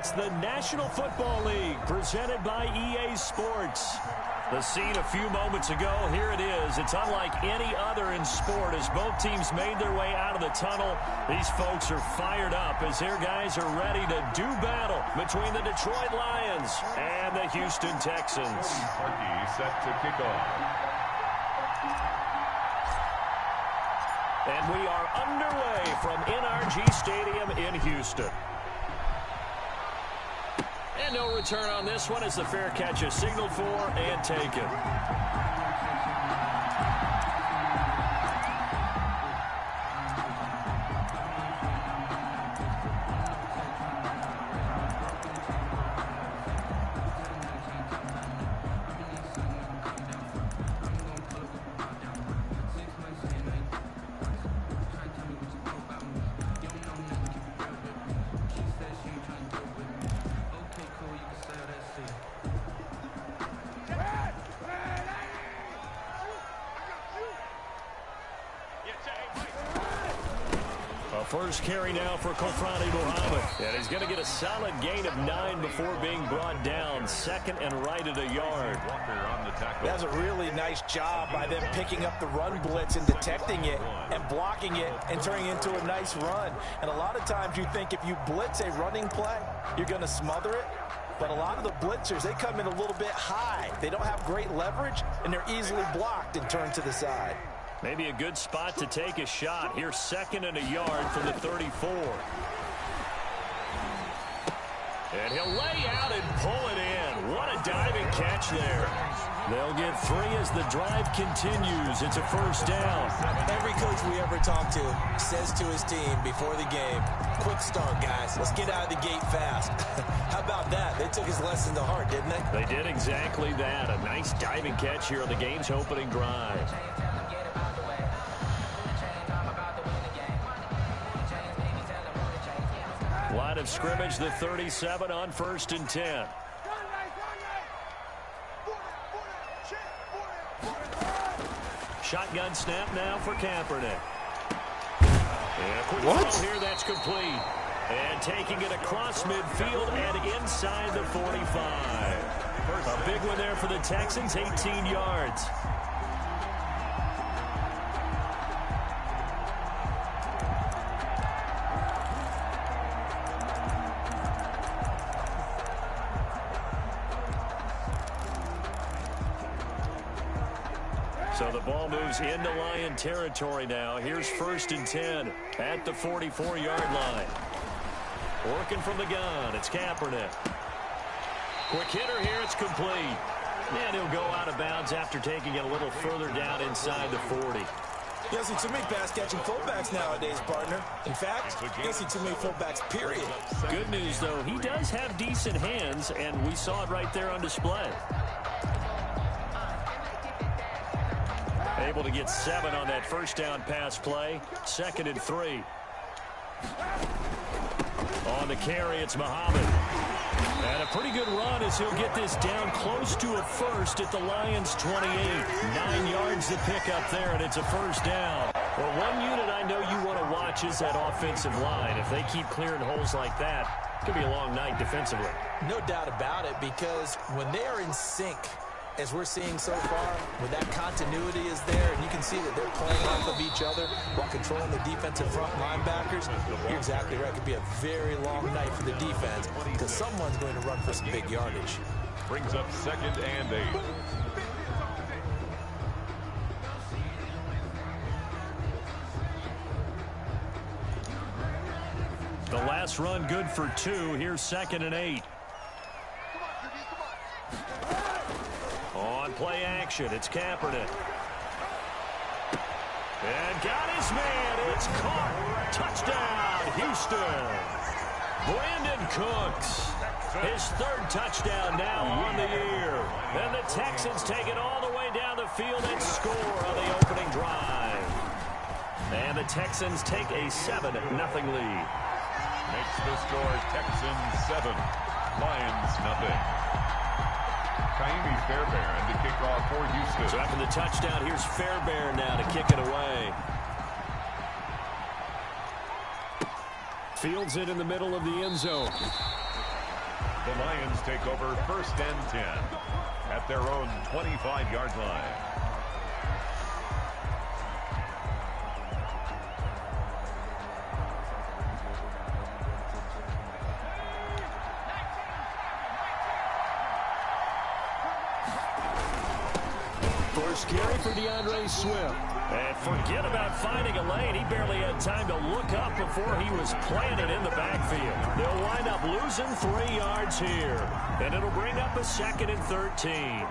It's the National Football League presented by EA Sports. The scene a few moments ago, here it is. It's unlike any other in sport as both teams made their way out of the tunnel. These folks are fired up as their guys are ready to do battle between the Detroit Lions and the Houston Texans. Parkey set to kick off. And we are underway from NRG Stadium in Houston. And no return on this one as the fair catch is signaled for and taken. First carry now for Kofrani Muhammad. And he's going to get a solid gain of 9 before being brought down. Second and right at a yard. That's a really nice job by them picking up the run blitz and detecting it and blocking it and turning it into a nice run. And a lot of times you think if you blitz a running play, you're going to smother it. But a lot of the blitzers, they come in a little bit high. They don't have great leverage, and they're easily blocked and turned to the side. Maybe a good spot to take a shot. Here's second and a yard from the 34. And he'll lay out and pull it in. What a diving catch there. They'll get 3 as the drive continues. It's a first down. Every coach we ever talk to says to his team before the game, quick start, guys. Let's get out of the gate fast. How about that? They took his lesson to heart, didn't they? They did exactly that. A nice diving catch here on the game's opening drive. Line of scrimmage, the 37 on 1st and 10. Shotgun snap now for Kaepernick. And a quick throw here, that's complete. And taking it across midfield and inside the 45. A big one there for the Texans, 18 yards. So the ball moves into Lion territory now. Here's 1st and 10 at the 44-yard line. Working from the gun, it's Kaepernick. Quick hitter here, it's complete. And he'll go out of bounds after taking it a little further down inside the 40. You don't see too many pass-catching fullbacks nowadays, partner. In fact, you don't see too many fullbacks, period. Good news, though, he does have decent hands, and we saw it right there on display. Able to get 7 on that first down pass play. 2nd and 3. On the carry, it's Muhammad. And a pretty good run as he'll get this down close to a first at the Lions' 28. 9 yards to pick up there, and it's a first down. Well, one unit I know you want to watch is that offensive line. If they keep clearing holes like that, it could be a long night defensively. No doubt about it, because when they are in sync, as we're seeing so far, when that continuity is there, and you can see that they're playing off of each other while controlling the defensive front linebackers, you're exactly right. It could be a very long night for the defense because someone's going to run for some big yardage. Brings up 2nd and 8. The last run good for 2. Here's 2nd and 8. On play action, it's Kaepernick. And got his man. It's caught. Touchdown, Houston. Brandon Cooks. His 3rd touchdown now on the year. And the Texans take it all the way down the field and score on the opening drive. And the Texans take a 7-0 lead. Makes the score Texans 7, Lions nothing. Kaimi Fairbairn to kick off for Houston. So after the touchdown, here's Fairbairn now to kick it away. Fields it in the middle of the end zone. The Lions take over 1st and 10 at their own 25-yard line. First carry for DeAndre Swift. And forget about finding a lane. He barely had time to look up before he was planted in the backfield. They'll wind up losing 3 yards here. And it'll bring up a 2nd and 13.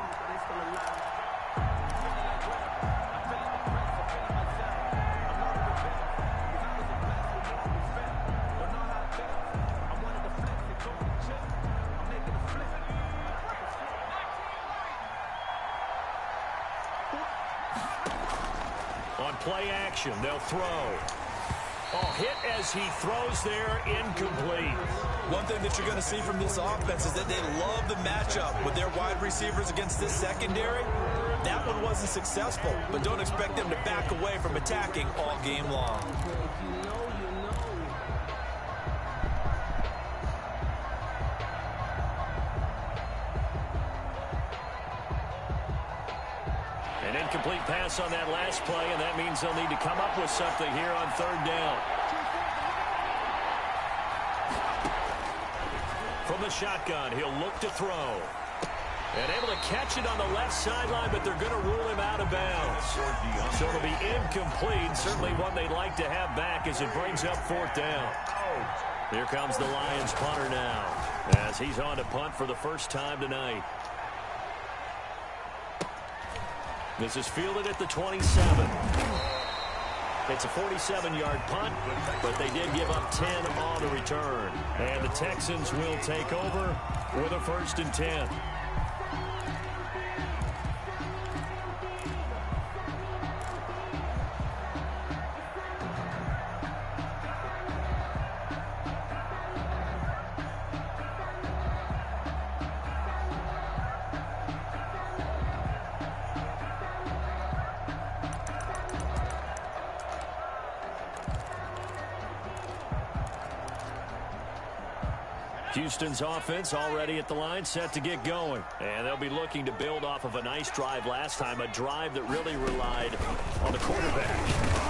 On play action, they'll throw. Oh, hit as he throws there, incomplete. One thing that you're going to see from this offense is that they love the matchup with their wide receivers against this secondary. That one wasn't successful, but don't expect them to back away from attacking all game long. An incomplete pass on that last play, and that means they'll need to come up with something here on 3rd down. From the shotgun, he'll look to throw. And able to catch it on the left sideline, but they're going to rule him out of bounds. So it'll be incomplete. Certainly one they'd like to have back as it brings up 4th down. Here comes the Lions punter now, as he's on to punt for the first time tonight. This is fielded at the 27. It's a 47-yard punt, but they did give up 10 on the return. And the Texans will take over with a 1st and 10. Houston's offense already at the line, set to get going. And they'll be looking to build off of a nice drive last time, a drive that really relied on the quarterback.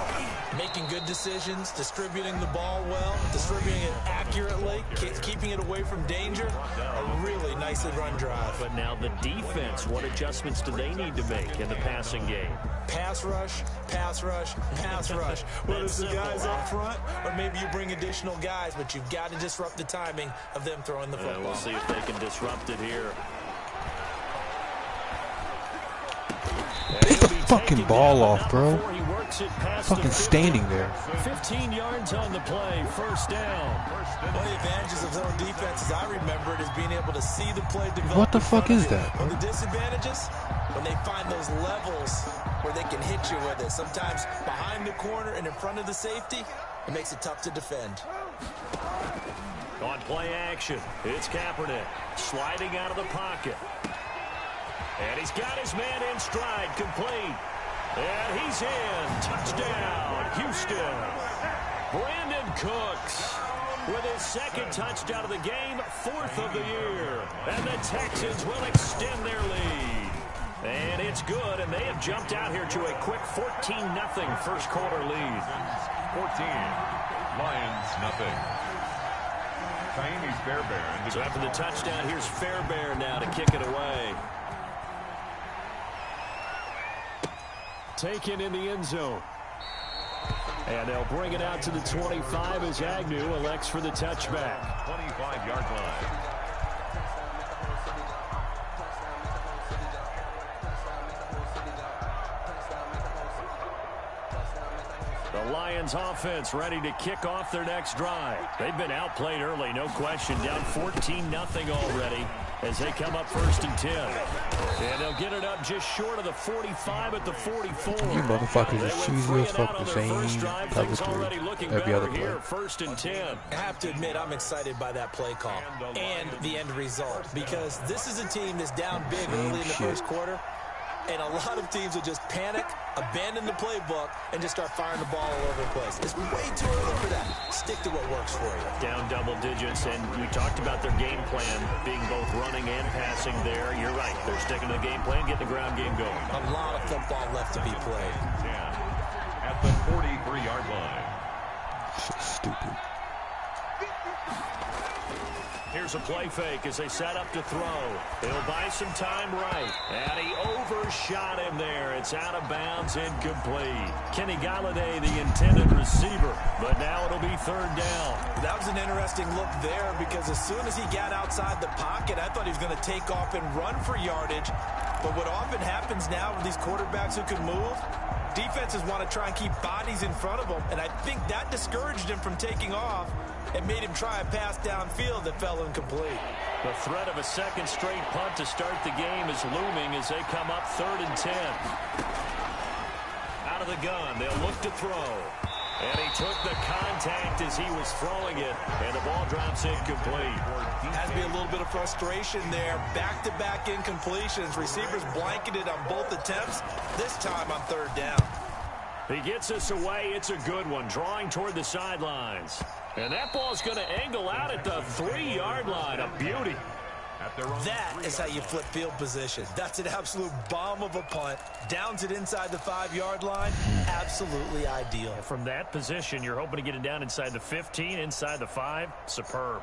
Making good decisions, distributing the ball well, distributing it accurately, keeping it away from danger. A really nicely run drive. But now the defense, what adjustments do they need to make in the passing game? Pass rush, pass rush, pass rush. Whether it's the guys up front or maybe you bring additional guys, but you've got to disrupt the timing of them throwing the football. We'll see if they can disrupt it here. Take the fucking ball off, bro. Fucking standing there. 15 yards on the play, 1st down. One of the advantages of zone defense, as I remember it, is being able to see the play develop. What the fuck is that? On the disadvantages, when they find those levels where they can hit you with it, sometimes behind the corner and in front of the safety, it makes it tough to defend. On play action, it's Kaepernick sliding out of the pocket. And he's got his man in stride, complete. And he's in. Touchdown, Houston. Brandon Cooks with his 2nd touchdown of the game, 4th of the year. And the Texans will extend their lead. And it's good, and they have jumped out here to a quick 14-0 first quarter lead. 14, Lions nothing. Taimi's Fairbairn. So after the touchdown, here's Fairbairn now to kick it away. Taken in the end zone. And they'll bring it out to the 25 as Agnew elects for the touchback. 25-yard line. The Lions offense ready to kick off their next drive. They've been outplayed early, no question. Down 14-0 already as they come up 1st and 10. And they'll get it up just short of the 45 at the 44. You motherfuckers just choose as fuck the same cover every other play. Here, 1st and 10. I have to admit, I'm excited by that play call and the end result, because this is a team that's down big early in the first quarter. And a lot of teams will just panic, abandon the playbook, and just start firing the ball all over the place. It's way too early for that. Stick to what works for you. Down double digits, and we talked about their game plan being both running and passing there. You're right. They're sticking to the game plan, getting the ground game going. A lot of football left to be played. 10 at the 43-yard line. So stupid. Here's a play fake as they set up to throw. He'll buy some time right. And he overshot him there. It's out of bounds, incomplete. Kenny Galladay, the intended receiver. But now it'll be third down. That was an interesting look there because as soon as he got outside the pocket, I thought he was going to take off and run for yardage. But what often happens now with these quarterbacks who can move, defenses want to try and keep bodies in front of them. And I think that discouraged him from taking off. It made him try a pass downfield that fell incomplete. The threat of a second straight punt to start the game is looming as they come up 3rd and 10. Out of the gun, they'll look to throw. And he took the contact as he was throwing it, and the ball drops incomplete. Has to be a little bit of frustration there. Back-to-back incompletions. Receivers blanketed on both attempts, this time on 3rd down. He gets us away. It's a good one, drawing toward the sidelines. And that ball's going to angle out at the 3-yard line. A beauty. That is how you flip field position. That's an absolute bomb of a punt. Downs it inside the 5-yard line. Absolutely ideal. From that position, you're hoping to get it down inside the 15, inside the 5. Superb.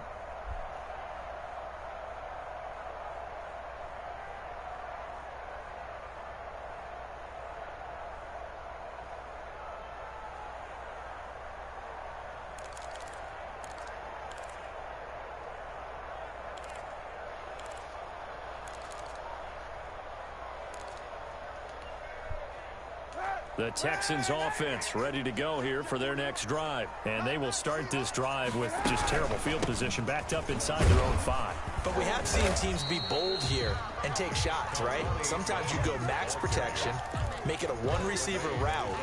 The Texans offense ready to go here for their next drive. And they will start this drive with just terrible field position backed up inside their own 5. But we have seen teams be bold here and take shots, right? Sometimes you go max protection, make it a one-receiver route,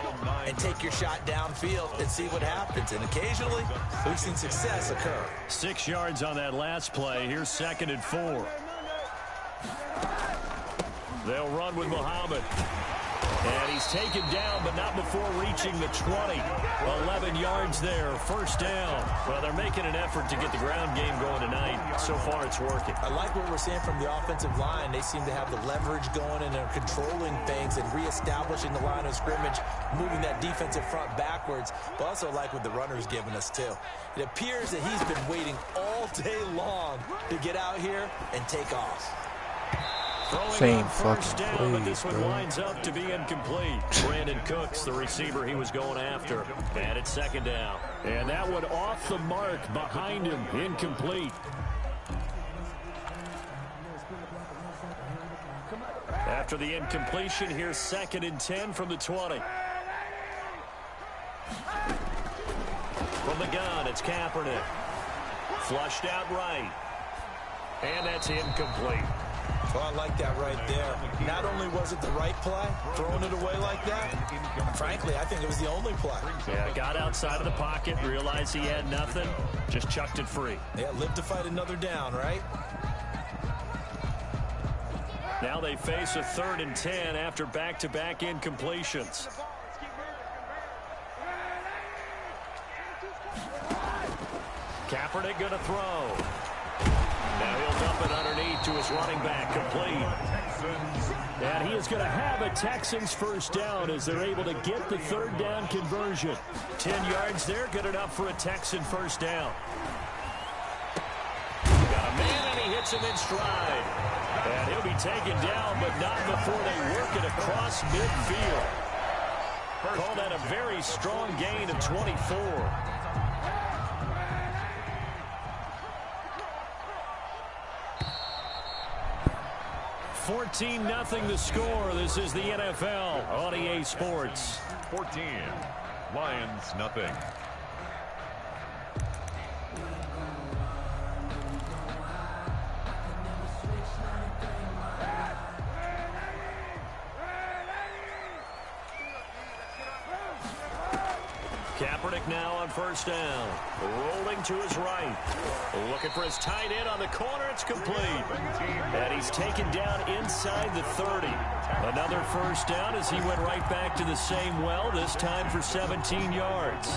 and take your shot downfield and see what happens. And occasionally, we've seen success occur. 6 yards on that last play. Here's 2nd and 4. They'll run with Muhammad. And he's taken down, but not before reaching the 20. 11 yards there, 1st down. Well, they're making an effort to get the ground game going tonight. So far, it's working. I like what we're seeing from the offensive line. They seem to have the leverage going, and they're controlling things and reestablishing the line of scrimmage, moving that defensive front backwards. But also like what the runner's giving us, too. It appears that he's been waiting all day long to get out here and take off. Same fucking down, but this play, one bro. winds up to be incomplete. Brandon Cooks, the receiver he was going after. And it's 2nd down. And that one off the mark behind him, incomplete. After the incompletion, here's 2nd and 10 from the 20. From the gun, it's Kaepernick. Flushed out right. And that's incomplete. Well, I like that right there. Not only was it the right play, throwing it away like that, frankly, I think it was the only play. Yeah, got outside of the pocket, realized he had nothing, just chucked it free. Yeah, live to fight another down, right? Now they face a 3rd and 10 after back-to-back incompletions. Kaepernick going to throw. Now he'll dump it underneath to his running back, complete. And he is going to have a Texans 1st down as they're able to get the 3rd down conversion. 10 yards there, good enough for a Texan 1st down. Got a man, and he hits him in stride. And he'll be taken down, but not before they work it across midfield. Call that a very strong gain of 24. 14-0 the score. This is the NFL on EA Sports. 14, Lions nothing. Kaepernick now on first down. Rolling to his right. Looking for his tight end on the corner. It's complete. And he's taken down inside the 30. Another first down as he went right back to the same well, this time for 17 yards.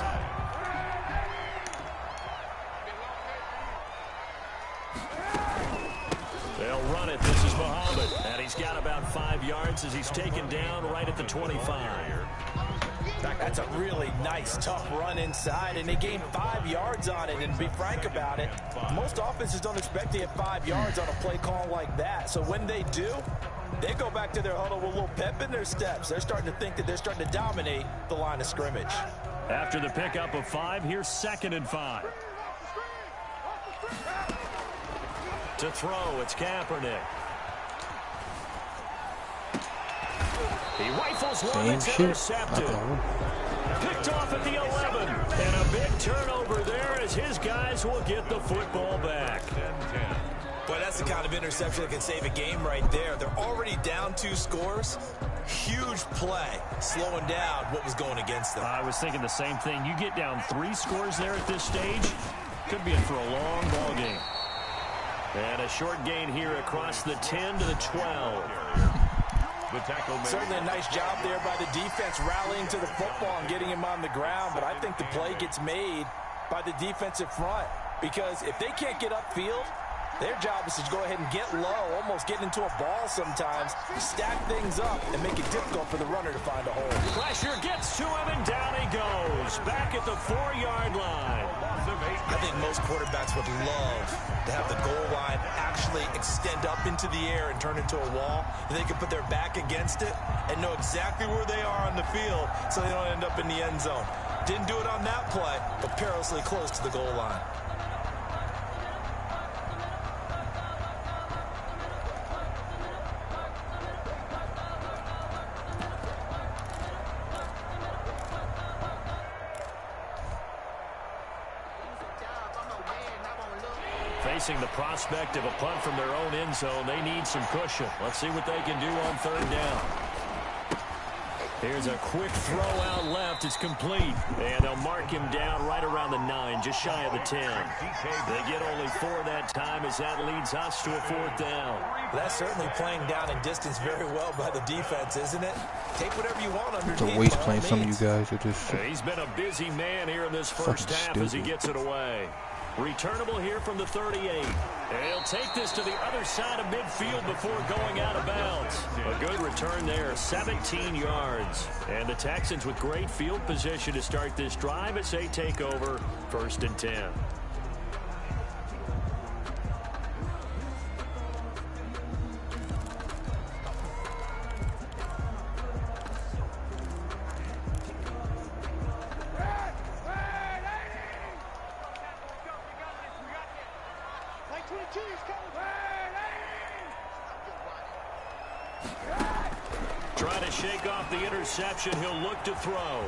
They'll run it. This is Muhammad. And he's got about 5 yards as he's taken down right at the 25. That's a really nice, tough run inside, and they gained 5 yards on it. And to be frank about it, most offenses don't expect to get 5 yards on a play call like that. So when they do, they go back to their huddle with a little pep in their steps. They're starting to think that they're starting to dominate the line of scrimmage. After the pickup of 5, here's 2nd and 5. To throw, it's Kaepernick. He rifles one, it's intercepted. Picked off at the 11. And a big turnover there as his guys will get the football back. Boy, that's the kind of interception that can save a game right there. They're already down 2 scores. Huge play, slowing down what was going against them. I was thinking the same thing. You get down 3 scores there at this stage, could be in for a long ball game. And a short gain here across the 10 to the 12. The tackle made. Certainly a nice job there by the defense rallying to the football and getting him on the ground, but I think the play gets made by the defensive front because if they can't get upfield, their job is to go ahead and get low, almost get into a ball sometimes, stack things up, and make it difficult for the runner to find a hole. Pressure gets to him, and down he goes. Back at the 4-yard line. I think most quarterbacks would love to have the goal line actually extend up into the air and turn into a wall, and they can put their back against it and know exactly where they are on the field so they don't end up in the end zone. Didn't do it on that play, but perilously close to the goal line. Facing the prospect of a punt from their own end zone, they need some cushion. Let's see what they can do on 3rd down. Here's a quick throw out left. It's complete. And they'll mark him down right around the 9, just shy of the 10. They get only 4 that time as that leads us to a 4th down. That's certainly playing down in distance very well by the defense, isn't it? Take whatever you want underneath. It's a waste playing. Some of you guys are just He's been a busy man here in this first half as he gets it away. Returnable here from the 38. And he'll take this to the other side of midfield before going out of bounds. A good return there, 17 yards. And the Texans with great field position to start this drive as they take over 1st and 10. Trying to shake off the interception. He'll look to throw.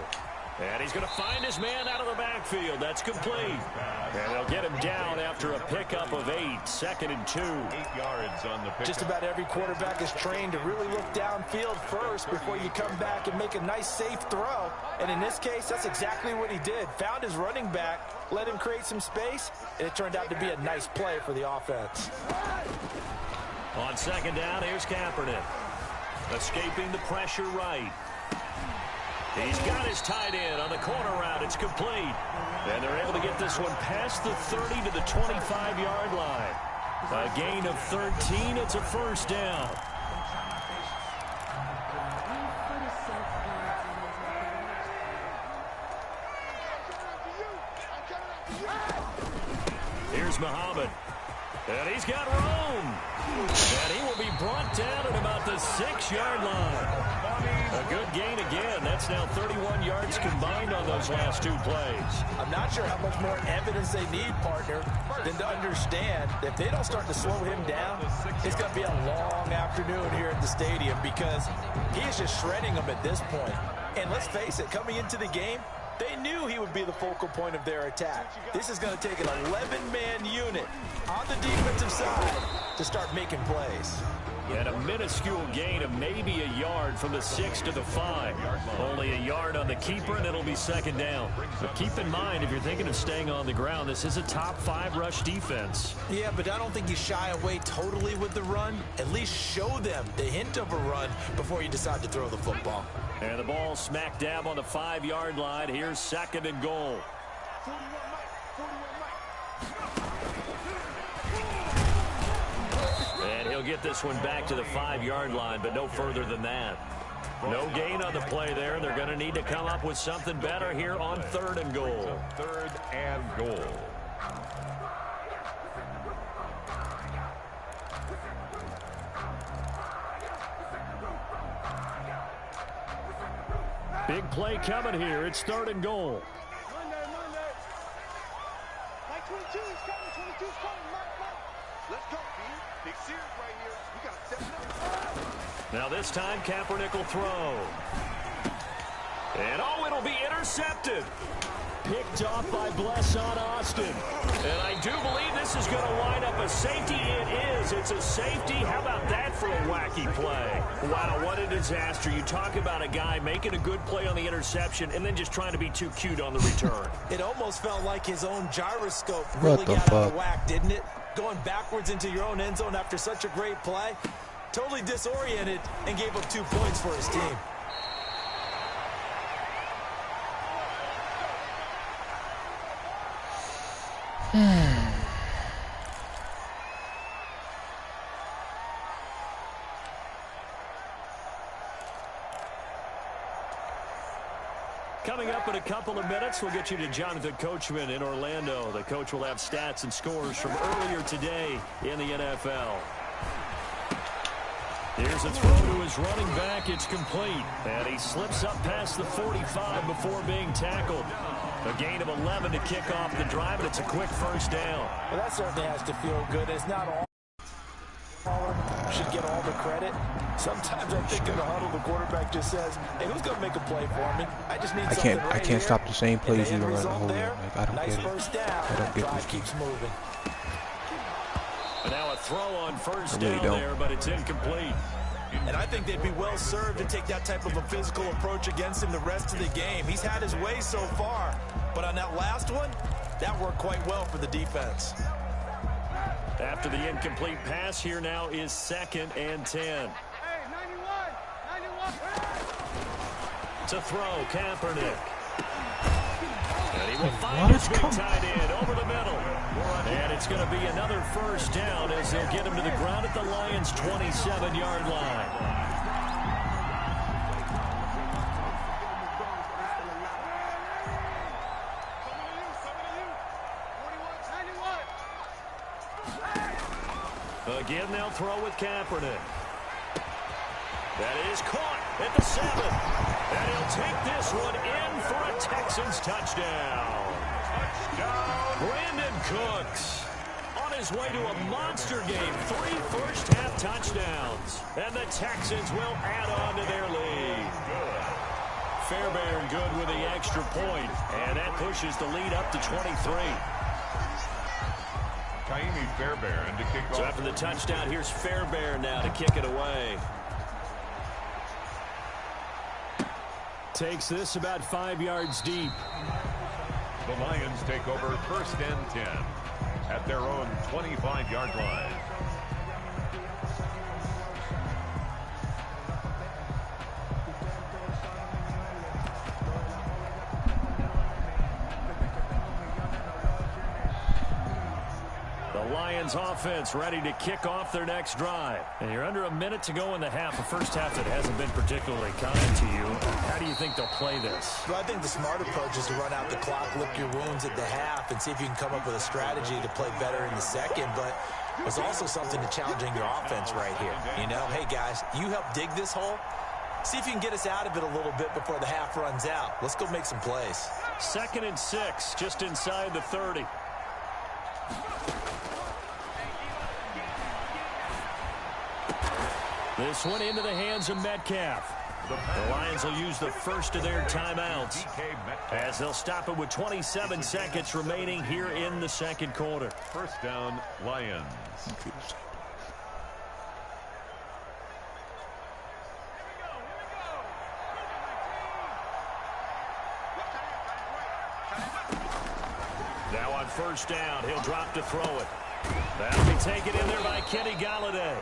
And he's going to find his man out of the backfield. That's complete. And they'll get him down after a pickup of 8. 2nd and 2. 8 yards on the pickup. Just about every quarterback is trained to really look downfield first before you come back and make a nice, safe throw. And in this case, that's exactly what he did. Found his running back, let him create some space, and it turned out to be a nice play for the offense. On 2nd down, here's Kaepernick. Escaping the pressure right. He's got his tight end on the corner route. It's complete. And they're able to get this one past the 30 to the 25-yard line. A gain of 13. It's a 1st down. Here's Muhammad. And he's got room. And he will be brought down at about the 6-yard line. A good gain again. That's now 31 yards combined on those last 2 plays. I'm not sure how much more evidence they need, partner, than to understand that if they don't start to slow him down, it's going to be a long afternoon here at the stadium because he is just shredding them at this point. And let's face it, coming into the game, they knew he would be the focal point of their attack. This is going to take an 11-man unit on the defensive side to start making plays. And a minuscule gain of maybe a yard from the 6 to the 5. Only a yard on the keeper, and it'll be second down. But keep in mind, if you're thinking of staying on the ground, this is a top 5 rush defense. Yeah, but I don't think you shy away totally with the run. At least show them the hint of a run before you decide to throw the football. And the ball smack dab on the 5-yard line. Here's second and goal. And he'll get this one back to the 5-yard line, but no further than that. No gain on the play there. They're going to need to come up with something better here on third and goal. Third and goal. Big play coming here. It's third and goal. Mike 22 is coming. 22 is coming. Mike. Let's go, B. Big series right here. We got 7 up. Now this time, Kaepernick will throw. And oh, it'll be intercepted. Picked off by Blesson Austin. And I do believe this is going to wind up a safety. It is. It's a safety. How about that for a wacky play? Wow, what a disaster. You talk about a guy making a good play on the interception and then just trying to be too cute on the return. It almost felt like his own gyroscope really got out of whack, didn't it? Going backwards into your own end zone after such a great play. Totally disoriented and gave up 2 points for his team. Coming up in a couple of minutes, we'll get you to Jonathan Coachman in Orlando. The coach will have stats and scores from earlier today in the NFL. Here's a throw to his running back. It's complete. And he slips up past the 45 before being tackled. A gain of 11 to kick off the drive, and it's a quick first down. Well, that certainly has to feel good. It's not all should get all the credit. Sometimes I think in the huddle, the quarterback just says, hey, who's going to make a play for me? I just need something right I can't stop the same plays even right result now. there. Like, I don't Nice get it. first down. I don't get Drive this keeps moving. And now a throw on first really down there, but it's incomplete. And I think they'd be well served to take that type of a physical approach against him the rest of the game. He's had his way so far, but on that last one, that worked quite well for the defense. After the incomplete pass, here now is second and 10. Hey, 91. To throw, Kaepernick. And he will find his big tight end over the middle. And it's going to be another first down as they'll get him to the ground at the Lions' 27-yard line. Again, they'll throw with Kaepernick. That is caught at the 7. And he'll take this one in for a Texans touchdown. Brandon Cooks on his way to a monster game. 3 first-half touchdowns. And the Texans will add on to their lead. Fairbairn good with the extra point. And that pushes the lead up to 23. Fairbairn to kick off. So after the touchdown, here's Fairbairn now to kick it away. Takes this about 5 yards deep. The Lions take over first and 10 at their own 25-yard line. Lions offense ready to kick off their next drive. And you're under a minute to go in the half. A first half that hasn't been particularly kind to you. How do you think they'll play this? Well, I think the smart approach is to run out the clock, lick your wounds at the half, and see if you can come up with a strategy to play better in the second. But there's also something to challenging your offense right here. You know, hey, guys, you help dig this hole. See if you can get us out of it a little bit before the half runs out. Let's go make some plays. 2nd and 6, just inside the 30. This one into the hands of Metcalf. The Lions will use the first of their timeouts as they'll stop it with 27 seconds remaining here in the second quarter. First down, Lions. Now on first down, he'll drop to throw it. That'll be taken in there by Kenny Galladay.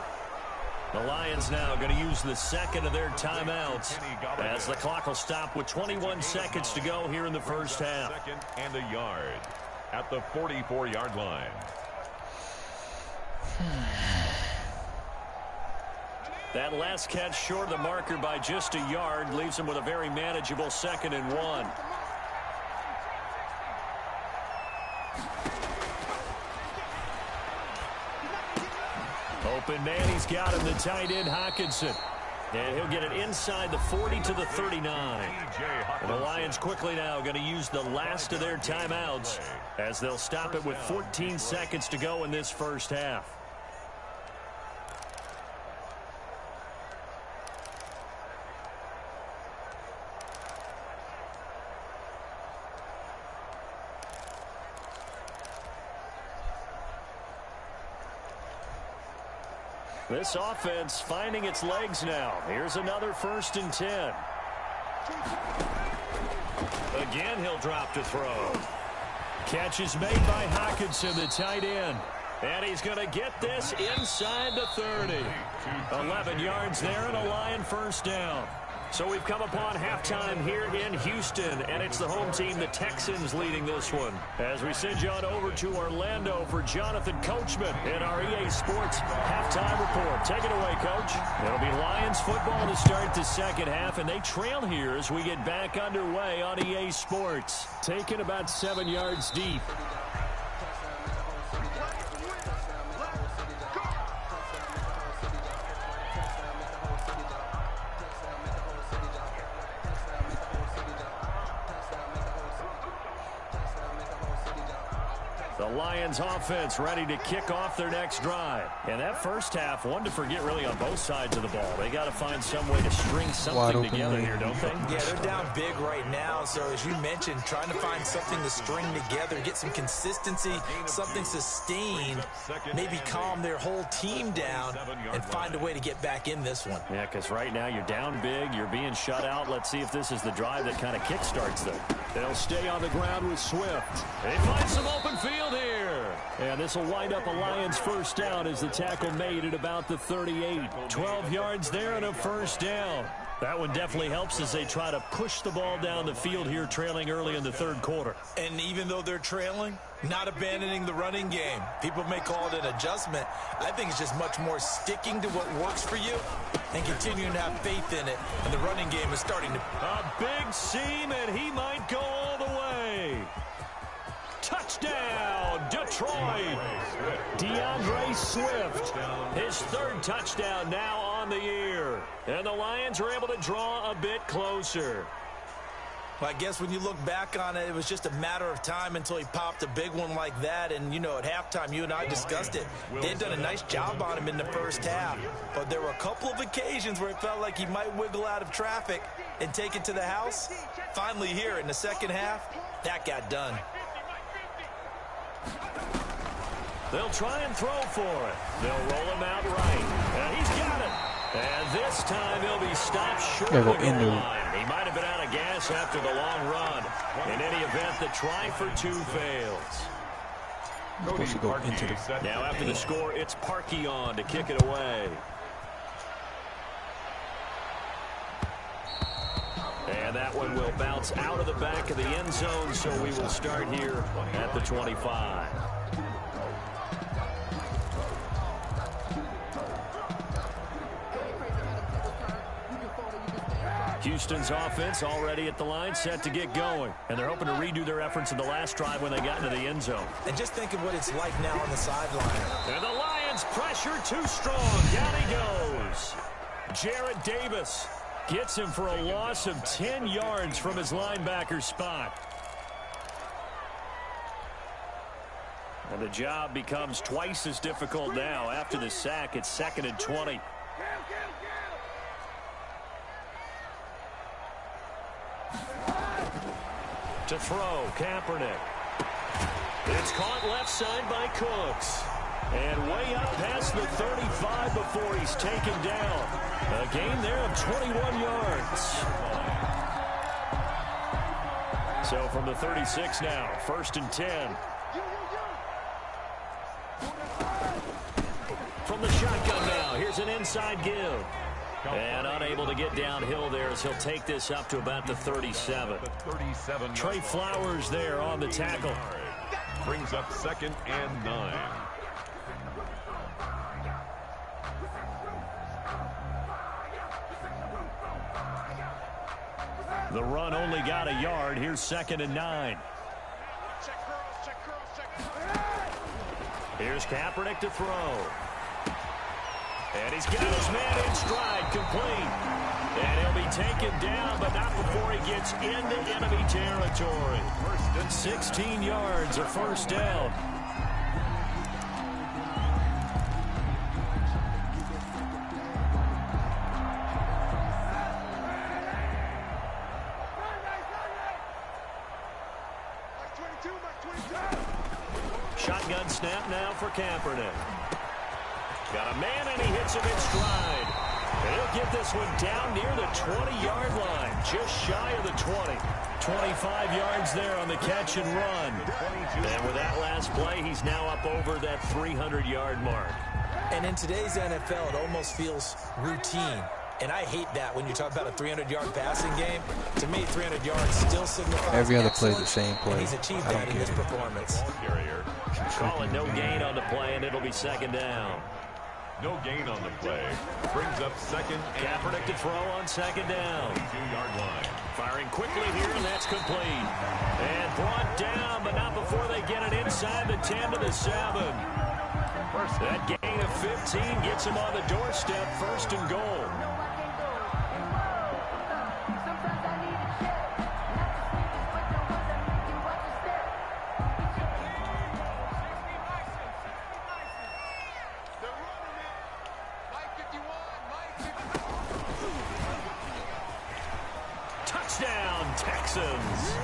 The Lions now going to use the second of their timeouts as the clock will stop with 21 seconds to go here in the first half. Second and a yard at the 44-yard line. That last catch short of the marker by just a yard leaves him with a very manageable 2nd and 1. Open man, he's got him, the tight end Hockenson. And he'll get it inside the 40 to the 39. And the Lions quickly now going to use the last of their timeouts as they'll stop it with 14 seconds to go in this first half. This offense finding its legs now. Here's another 1st and 10. Again, he'll drop to throw. Catch is made by Hockenson, the tight end. And he's going to get this inside the 30. 11 yards there and a Lion first down. So we've come upon halftime here in Houston, and it's the home team, the Texans, leading this one. As we send you on over to Orlando for Jonathan Coachman in our EA Sports halftime report. Take it away, Coach. It'll be Lions football to start the second half, and they trail here as we get back underway on EA Sports. Taken about 7 yards deep. The Lions offense ready to kick off their next drive. And that first half, one to forget really on both sides of the ball. They got to find some way to string something together here, don't they? Yeah, they're down big right now. So as you mentioned, trying to find something to string together, get some consistency, something sustained, maybe calm their whole team down and find a way to get back in this one. Yeah, because right now you're down big, you're being shut out. Let's see if this is the drive that kind of kickstarts them. They'll stay on the ground with Swift. They find some open field here. And this will wind up a Lions first down as the tackle made at about the 38. 12 yards there and a first down. That one definitely helps as they try to push the ball down the field here, trailing early in the third quarter. And even though they're trailing, not abandoning the running game. People may call it an adjustment. I think it's just much more sticking to what works for you and continuing to have faith in it. And the running game is starting to... A big seam, and he might go all the way. Touchdown, Detroit. DeAndre Swift, his 3rd touchdown now on the year. And the Lions are able to draw a bit closer. Well, I guess when you look back on it, it was just a matter of time until he popped a big one like that. And, you know, at halftime, you and I discussed it. They'd done a nice job on him in the first half. But there were a couple of occasions where it felt like he might wiggle out of traffic and take it to the house. Finally here in the second half, that got done. They'll try and throw for it. They'll roll him out right. And he's got it. And this time he'll be stopped short of the goal line. He might have been out of gas after the long run. In any event, the try for 2 fails. Supposed to go into the... Now after the score, it's Parkey on to kick it away. And that one will bounce out of the back of the end zone, so we will start here at the 25. Houston's offense already at the line, set to get going. And they're hoping to redo their efforts in the last drive when they got into the end zone. And just think of what it's like now on the sideline. And the Lions pressure too strong. Down he goes. Jarrett Davis gets him for a loss of 10 yards from his linebacker spot. And the job becomes twice as difficult now. After the sack, it's 2nd and 20. To throw, Kaepernick. It's caught left side by Cooks. And way up past the 35 before he's taken down. A gain there of 21 yards. So from the 36 now, 1st and 10. From the shotgun now, here's an inside give. And unable to get downhill there as he'll take this up to about the 37. Trey Flowers there on the tackle. Brings up 2nd and 9. The run only got a yard. Here's 2nd and 9. Here's Kaepernick to throw. And he's got his man in stride, complete. And he'll be taken down, but not before he gets into enemy territory. 16 yards, a first down. Shotgun snap now for Kaepernick. Got a man, and he hits him in stride. And he'll get this one down near the 20-yard line, just shy of the 20. 25 yards there on the catch and run. And with that last play, he's now up over that 300-yard mark. And in today's NFL, it almost feels routine. And I hate that when you talk about a 300-yard passing game. To me, 300 yards still signifies every other play excellence, the same play. and he's achieved that in his performance. Call it no gain on the play, and it'll be 2nd down. No gain on the play. Brings up 2nd and Kaepernick to throw on 2nd down. 2-yard line. Firing quickly here, and that's complete. And brought down, but not before they get it inside the 10 to the 7. That gain of 15 gets him on the doorstep, 1st and goal. Touchdown, Texans.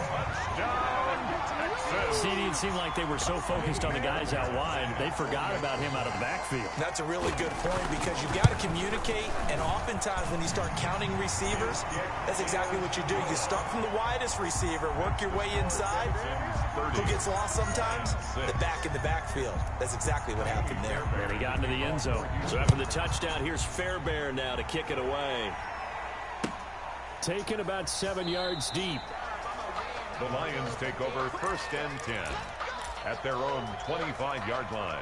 See, it seemed like they were so focused on the guys out wide, they forgot about him out of the backfield. That's a really good point because you've got to communicate, and oftentimes when you start counting receivers, that's exactly what you do. You start from the widest receiver, work your way inside. Who gets lost sometimes? The back in the backfield. That's exactly what happened there. And he got into the end zone. So after the touchdown, here's Fairbairn now to kick it away. Taken about 7 yards deep. The Lions take over 1st and 10 at their own 25-yard line.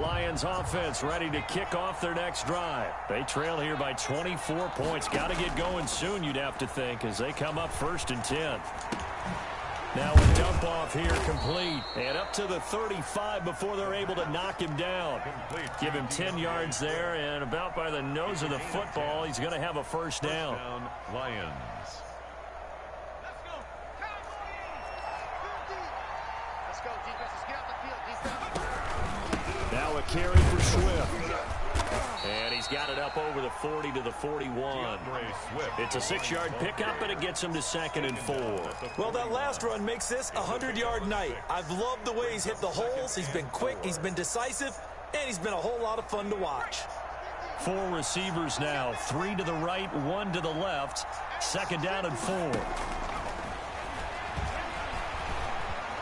Lions offense ready to kick off their next drive. They trail here by 24 points. Got to get going soon, you'd have to think, as they come up 1st and 10. Now a dump off here complete. And up to the 35 before they're able to knock him down. Give him 10 yards there, and about by the nose of the football, he's going to have a first down. Lions. Now a carry for Swift. And he's got it up over the 40 to the 41. It's a 6-yard pickup, and it gets him to 2nd and 4. Well, that last run makes this a 100-yard night. I've loved the way he's hit the holes. He's been quick, he's been decisive, and he's been a whole lot of fun to watch. 4 receivers now, 3 to the right, 1 to the left. 2nd down and 4.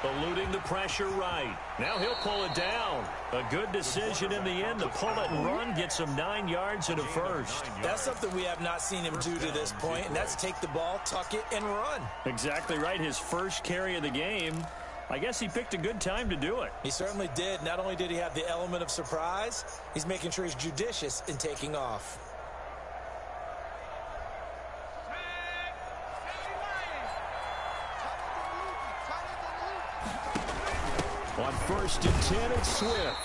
Eluding the pressure right. Now he'll pull it down. A good decision in the end to pull it and run. Gets him 9 yards and a first. That's something we have not seen him do to this point, and that's take the ball, tuck it, and run. Exactly right. His first carry of the game. I guess he picked a good time to do it. He certainly did. Not only did he have the element of surprise, he's making sure he's judicious in taking off. On 1st and 10, it's Swift.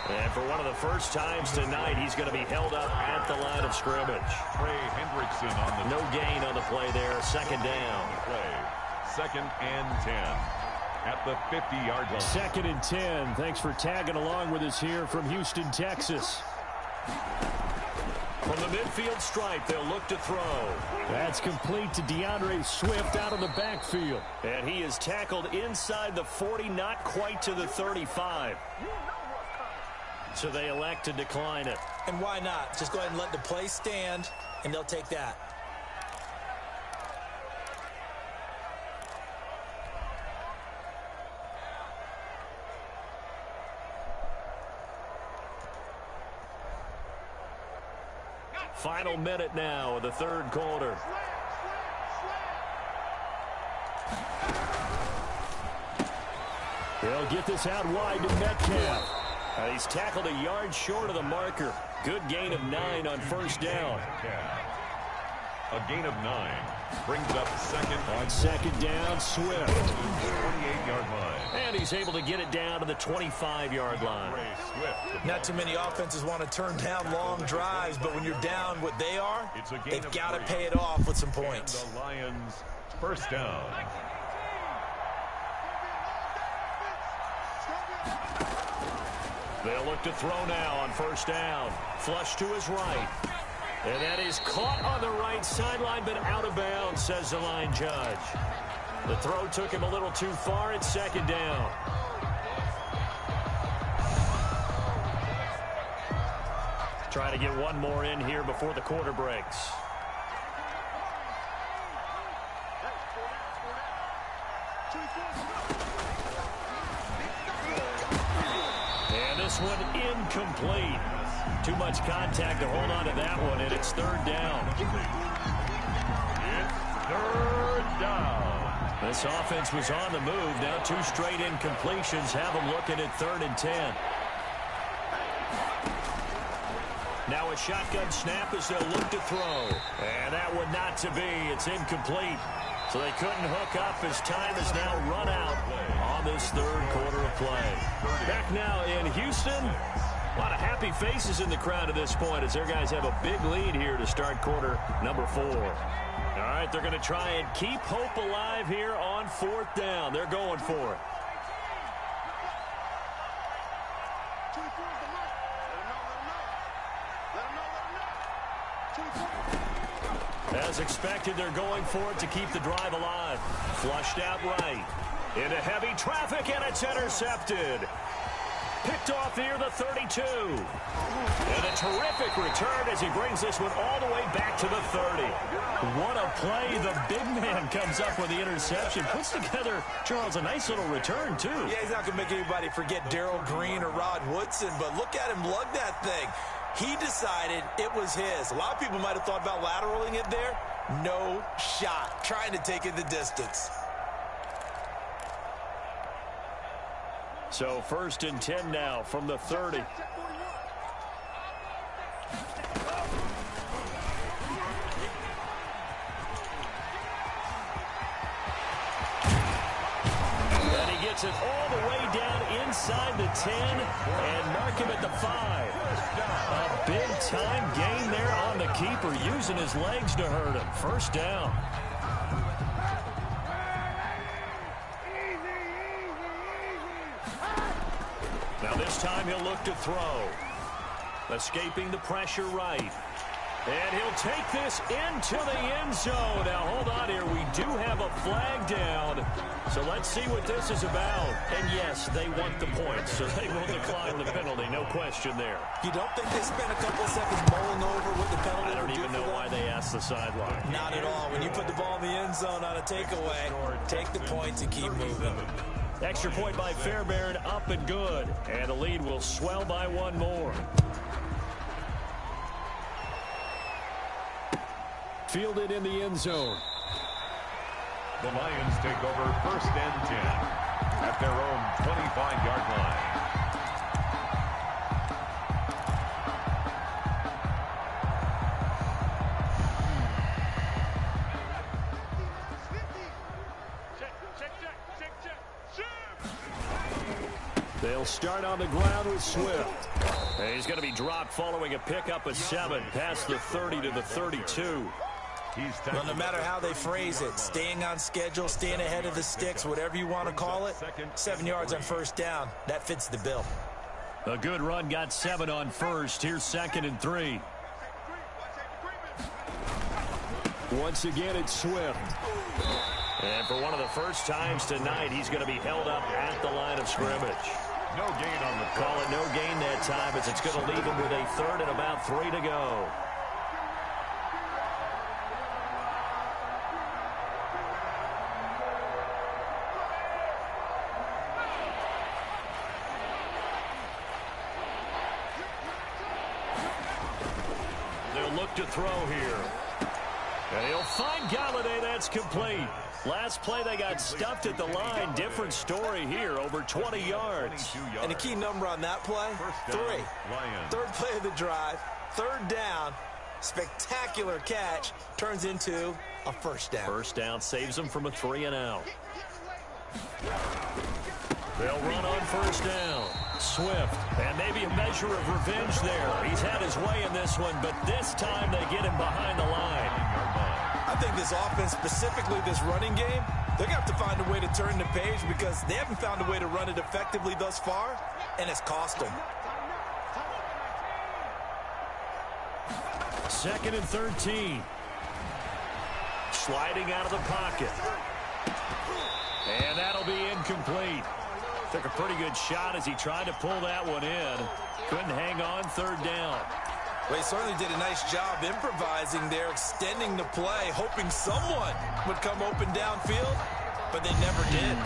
And for one of the first times tonight, he's going to be held up at the line of scrimmage. Trey Hendrickson on the no gain on the play there. 2nd down. Play. 2nd and 10 at the 50-yard line. 2nd and 10. Thanks for tagging along with us here from Houston, Texas. From the midfield stripe, they'll look to throw. That's complete to DeAndre Swift out of the backfield. And he is tackled inside the 40, not quite to the 35. So they elect to decline it. And why not? Just go ahead and let the play stand, and they'll take that. Final minute now of the third quarter. They'll get this out wide to Metcalf. He's tackled a yard short of the marker. Good gain of 9 on first down. A gain of 9 brings up second. On second down, Swift. 28-yard line. And he's able to get it down to the 25-yard line. Not too many offenses want to turn down long drives, but when you're down what they are, they've got to pay it off with some points. The Lions first down. They'll look to throw now on first down. Flush to his right. And that is caught on the right sideline, but out of bounds, says the line judge. The throw took him a little too far. It's second down. Trying to get one more in here before the quarter breaks. And this one incomplete. Too much contact to hold on to that one, and it's third down. It's third down. This offense was on the move. Now 2 straight incompletions have them looking at 3rd and 10. Now a shotgun snap as they'll look to throw. And that one not to be. It's incomplete. So they couldn't hook up as time is now run out on this third quarter of play. Back now in Houston. A lot of happy faces in the crowd at this point as their guys have a big lead here to start quarter number 4. All right, they're going to try and keep hope alive here on 4th down. They're going for it. As expected, they're going for it to keep the drive alive. Flushed out right. Into heavy traffic, and it's intercepted. Picked off near the 32. And a terrific return as he brings this one all the way back to the 30. What a play. The big man comes up with the interception. Puts together, Charles, a nice little return, too. Yeah, he's not going to make anybody forget Darrell Green or Rod Woodson, but look at him lug that thing. He decided it was his. A lot of people might have thought about lateraling it there. No shot. Trying to take it the distance. So 1st and 10 now from the 30. And he gets it all the way down inside the 10 and mark him at the 5. A big-time gain there on the keeper, using his legs to hurt him. First down. Now this time he'll look to throw. Escaping the pressure right. And he'll take this into the end zone. Now hold on here. We do have a flag down. So let's see what this is about. And yes, they want the points, so they will decline the penalty. No question there. You don't think they spent a couple of seconds mulling over what the penalty I don't even know why they asked the sideline. Not at all. When you put the ball in the end zone on a takeaway, take the points and keep moving. Extra point by Fairbairn, up and good. And the lead will swell by one more. Fielded in the end zone. The Lions take over 1st and 10 at their own 25-yard line. They'll start on the ground with Swift. And he's going to be dropped following a pickup of 7 past the 30 to the 32. Well, no matter how they phrase it, staying on schedule, staying ahead of the sticks, whatever you want to call it, 7 yards on first down, that fits the bill. A good run, got 7 on first. Here's 2nd and 3. Once again, it's Swift. And for one of the first times tonight, he's going to be held up at the line of scrimmage. No gain on the Call it no gain that time, as it's going to leave him with a third and about 3 to go. They'll look to throw here. And he'll find Galladay. That's complete. Last play, they got stuffed at the line. Different story here, over 20 yards. And a key number on that play, 3. Third play of the drive, third down, spectacular catch, turns into a first down. First down saves them from a 3 and out. They'll run on first down. Swift, and maybe a measure of revenge there. He's had his way in this one, but this time they get him behind the line. I think this offense, specifically this running game, they're going to have to find a way to turn the page because they haven't found a way to run it effectively thus far, and it's cost them. 2nd and 13. Sliding out of the pocket. And that'll be incomplete. Took a pretty good shot as he tried to pull that one in. Couldn't hang on, third down. Well, he certainly did a nice job improvising there, extending the play, hoping someone would come open downfield, but they never did.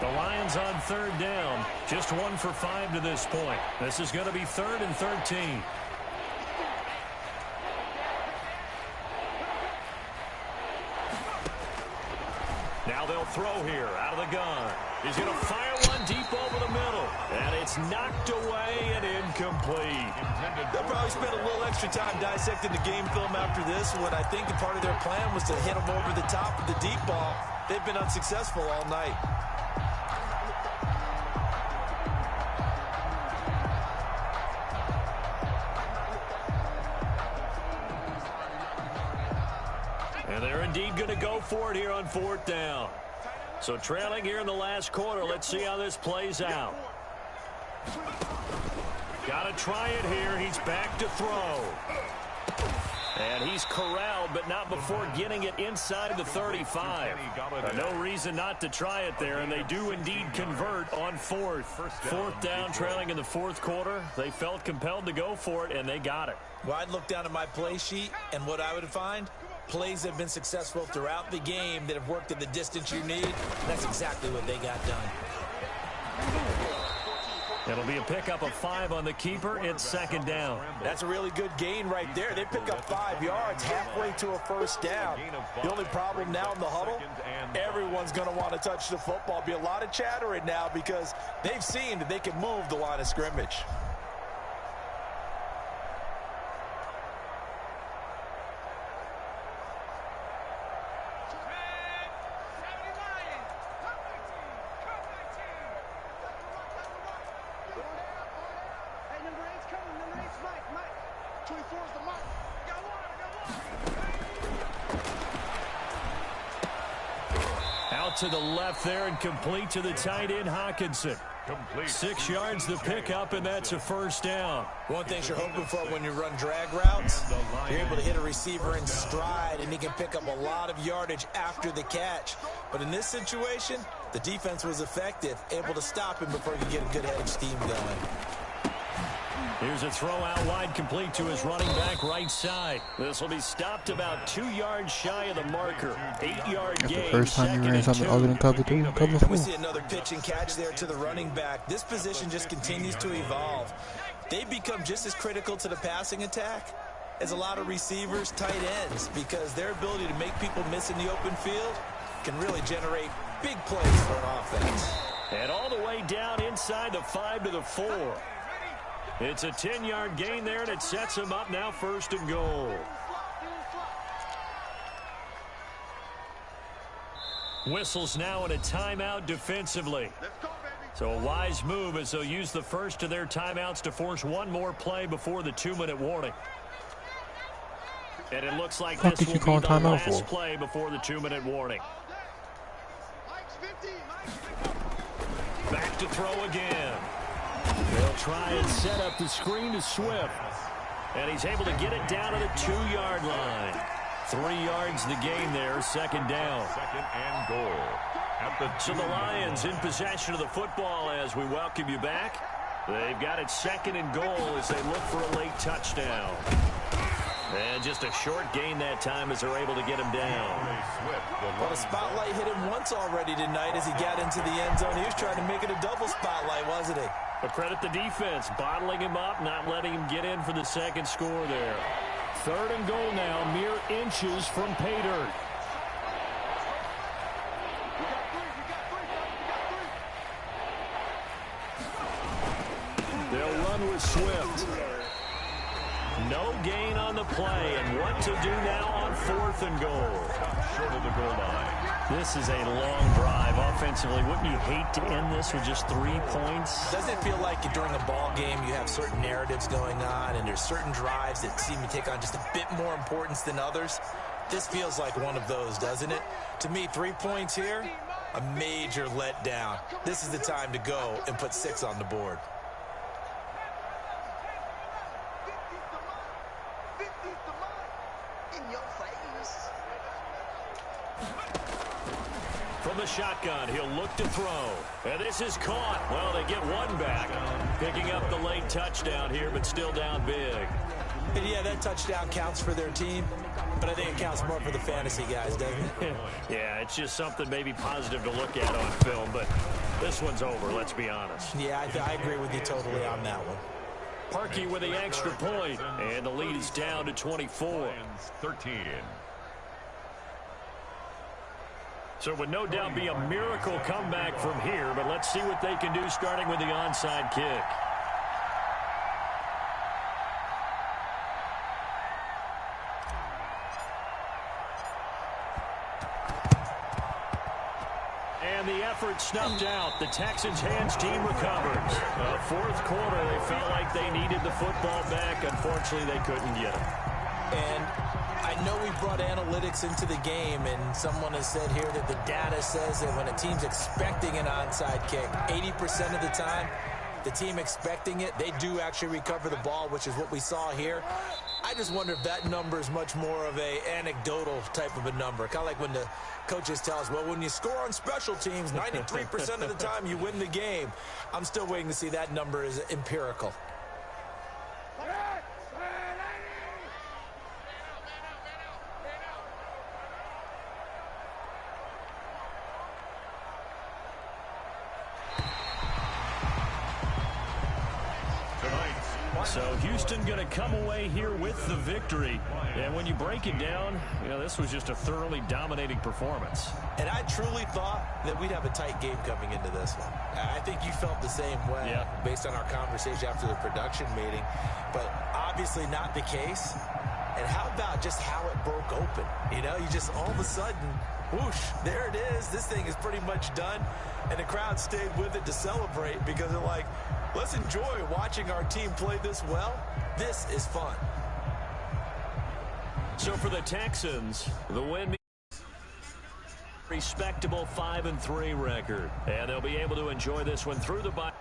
The Lions on third down, just 1 for 5 to this point. This is going to be 3rd and 13. Now they'll throw here out of the gun. He's going to fire one deep over the middle. And it's knocked away and incomplete. They'll probably spend a little extra time dissecting the game film after this when I think the part of their plan was to hit them over the top of the deep ball. They've been unsuccessful all night. And they're indeed going to go for it here on 4th down. So trailing here in the last quarter. Let's see how this plays out. Got to try it here. He's back to throw. And he's corralled, but not before getting it inside of the 35. No reason not to try it there, and they do indeed convert on 4th. 4th down, trailing in the 4th quarter. They felt compelled to go for it, and they got it. Well, I'd look down at my play sheet, and what I would find, plays have been successful throughout the game that have worked at the distance you need. That's exactly what they got done. It'll be a pickup of 5 on the keeper. It's 2nd down. That's a really good gain right there. They pick up 5 yards halfway to a first down. The only problem now in the huddle, everyone's going to want to touch the football. Be a lot of chattering now because they've seen that they can move the line of scrimmage. To the left there and complete to the tight end, Hawkinson. 6 yards the pickup, and that's a first down. One thing you're hoping for when you run drag routes, you're able to hit a receiver in stride, and he can pick up a lot of yardage after the catch. But in this situation, the defense was effective, able to stop him before he could get a good head of steam going. Here's a throw out wide, complete to his running back right side. This will be stopped about 2 yards shy of the marker. 8-yard gain. First time you ran something other than cover 3 and cover 4. We see another pitch and catch there to the running back. This position just continues to evolve. They become just as critical to the passing attack as a lot of receivers, tight ends, because their ability to make people miss in the open field can really generate big plays for an offense. And all the way down inside the 5 to the 4. It's a 10-yard gain there, and it sets him up now 1st and goal. Whistles now in a timeout defensively. So a wise move as they'll use the first of their timeouts to force one more play before the 2-minute warning. And it looks like this will be the last play before the 2-minute warning. Back to throw again. They'll try and set up the screen to Swift. And he's able to get it down to the 2-yard line. 3 yards the gain there, second down. Second and goal. So the Lions in possession of the football as we welcome you back. They've got it second and goal as they look for a late touchdown. And just a short gain that time as they're able to get him down. Well, the spotlight hit him once already tonight as he got into the end zone. He was trying to make it a double spotlight, wasn't he? But credit the defense, bottling him up, not letting him get in for the second score there. Third and goal now, mere inches from pay dirt. They'll run with Swift. No gain on the play, and what to do now on 4th and goal. Short of the goal line. This is a long drive offensively. Wouldn't you hate to end this with just 3 points? Doesn't it feel like during a ball game you have certain narratives going on and there's certain drives that seem to take on just a bit more importance than others? This feels like one of those, doesn't it? To me, 3 points here, a major letdown. This is the time to go and put 6 on the board. From the shotgun, he'll look to throw. And this is caught. Well, they get one back. Picking up the late touchdown here, but still down big. And yeah, that touchdown counts for their team, but I think it counts more for the fantasy guys, doesn't it? Yeah, it's just something maybe positive to look at on film, but this one's over, let's be honest. Yeah, I agree with you totally on that one. Parkey with the extra point, and the lead is down to 24. 13. So it would no doubt be a miracle comeback from here, but let's see what they can do starting with the onside kick. And the effort snuffed out. The Texans' hands team recovers. 4th quarter, they felt like they needed the football back. Unfortunately, they couldn't get it. And I know we brought analytics into the game, and someone has said here that the data says that when a team's expecting an onside kick, 80% of the time, the team expecting it, they do actually recover the ball, which is what we saw here. I just wonder if that number is much more of a anecdotal type of a number. Kind of like when the coaches tell us, well, when you score on special teams, 93% of the time you win the game. I'm still waiting to see that number is empirical. So Houston going to come away here with the victory. And when you break it down, you know, this was just a thoroughly dominating performance. And I truly thought that we'd have a tight game coming into this one. I think you felt the same way based on our conversation after the production meeting. But obviously not the case. And how about just how it broke open? You know, you just all of a sudden, whoosh, there it is. This thing is pretty much done. And the crowd stayed with it to celebrate because they're like, let's enjoy watching our team play this well. This is fun. So for the Texans, the win means respectable 5-3 record. And they'll be able to enjoy this one through the bye.